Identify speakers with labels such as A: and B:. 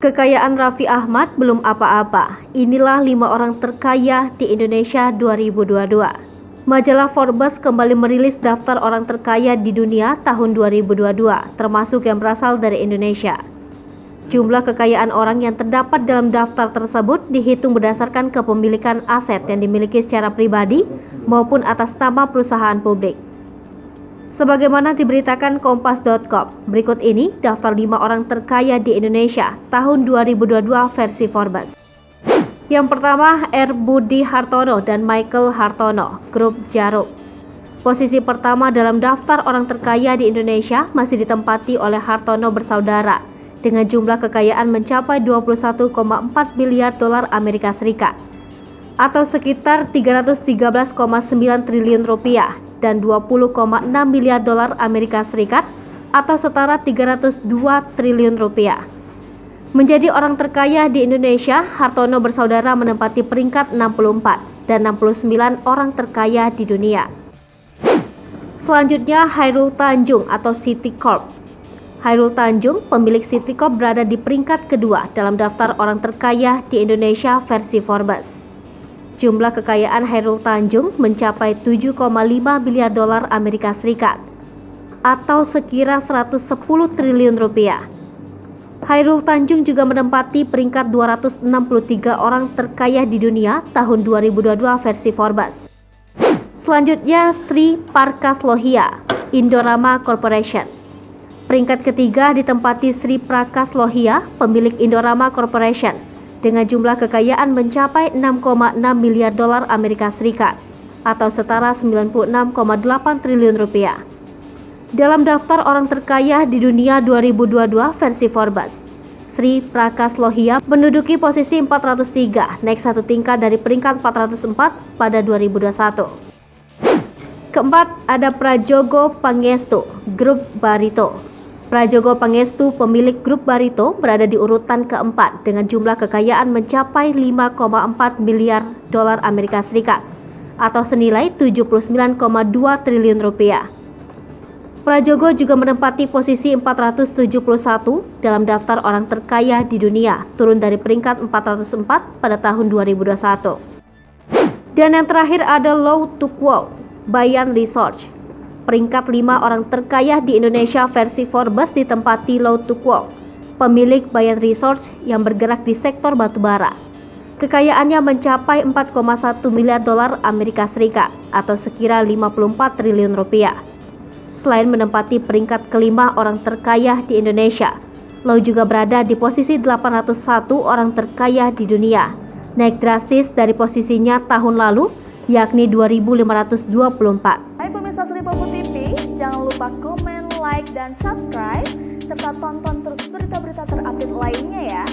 A: Kekayaan Raffi Ahmad belum apa-apa. Inilah 5 orang terkaya di Indonesia 2022. Majalah Forbes kembali merilis daftar orang terkaya di dunia tahun 2022, termasuk yang berasal dari Indonesia. Jumlah kekayaan orang yang terdapat dalam daftar tersebut dihitung berdasarkan kepemilikan aset yang dimiliki secara pribadi maupun atas nama perusahaan publik. Sebagaimana diberitakan Kompas.com, berikut ini daftar 5 orang terkaya di Indonesia tahun 2022 versi Forbes. Yang pertama, R. Budi Hartono dan Michael Hartono, Grup Jarum. Posisi pertama dalam daftar orang terkaya di Indonesia masih ditempati oleh Hartono bersaudara dengan jumlah kekayaan mencapai 21,4 miliar dolar Amerika Serikat atau sekitar 313,9 triliun rupiah dan 20,6 miliar dolar Amerika Serikat atau setara 302 triliun rupiah. Menjadi orang terkaya di Indonesia, Hartono bersaudara menempati peringkat 64 dan 69 orang terkaya di dunia. Selanjutnya, Chairul Tanjung atau Citicorp. Chairul Tanjung, pemilik Citicorp, berada di peringkat kedua dalam daftar orang terkaya di Indonesia versi Forbes. Jumlah kekayaan Chairul Tanjung mencapai 7,5 miliar dolar Amerika Serikat atau sekira 110 triliun rupiah. Chairul Tanjung juga menempati peringkat 263 orang terkaya di dunia tahun 2022 versi Forbes. Selanjutnya, Sri Parkas Lohia, Indorama Corporation. Peringkat ketiga ditempati Sri Prakas Lohia, pemilik Indorama Corporation, dengan jumlah kekayaan mencapai 6,6 miliar dolar Amerika Serikat atau setara 96,8 triliun rupiah. Dalam daftar orang terkaya di dunia 2022 versi Forbes, Sri Prakas Lohia menduduki posisi 403, naik satu tingkat dari peringkat 404 pada 2021. Keempat, ada Prajogo Pangestu, Grup Barito. Prajogo Pangestu, pemilik Grup Barito, berada di urutan keempat dengan jumlah kekayaan mencapai 5,4 miliar dolar Amerika Serikat atau senilai 79,2 triliun rupiah. Prajogo juga menempati posisi 471 dalam daftar orang terkaya di dunia, turun dari peringkat 404 pada tahun 2021. Dan yang terakhir ada Lau Tuk Wong, Bayan Research. Peringkat 5 orang terkaya di Indonesia versi Forbes ditempati Lau Tuk Wong, pemilik Bayan Research yang bergerak di sektor batubara. Kekayaannya mencapai 4,1 miliar dolar Amerika Serikat atau sekira 54 triliun rupiah. Selain menempati peringkat kelima orang terkaya di Indonesia, Lau juga berada di posisi 801 orang terkaya di dunia, naik drastis dari posisinya tahun lalu, yakni 2.524.
B: Hai pemirsa Sri Popo TV, jangan lupa komen, like, dan subscribe, serta tonton terus berita-berita terupdate lainnya ya.